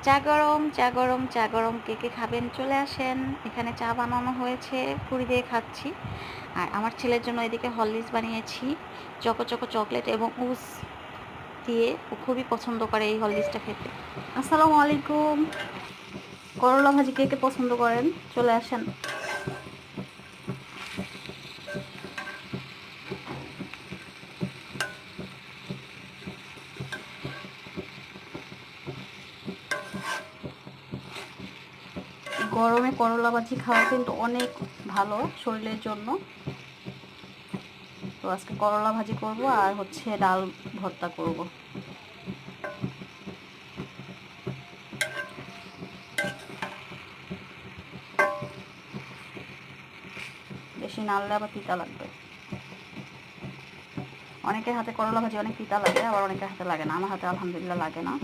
চা গরম, চা গরম, চা গরম। কে কে খাবেন চলে আসেন। এখানে চা বানানো হয়েছে, পুরি দিয়ে খাচ্ছি। আর আমার ছেলের জন্য এদিকে হরলিক্স বানিয়েছি, চকো চকো চকলেট এবং উস দিয়ে। ও খুবই পছন্দ করে এই হরলিক্সটা খেতে। আসসালামু আলাইকুম। করলা ভাজি কে কে পছন্দ করেন চলে আসেন। গরমে করলা ভাজি খাওয়া কিন্তু অনেক ভালো শরীরের জন্য। তো আজকে করলা ভাজি করব আর হচ্ছে ডাল ভর্তা করব। বেশি নাড়লে আবার তিতা লাগবে। অনেকের হাতে করলা ভাজি অনেক তিতা লাগে, আবার অনেকের হাতে লাগে না। আমার হাতে আলহামদুলিল্লাহ লাগে না।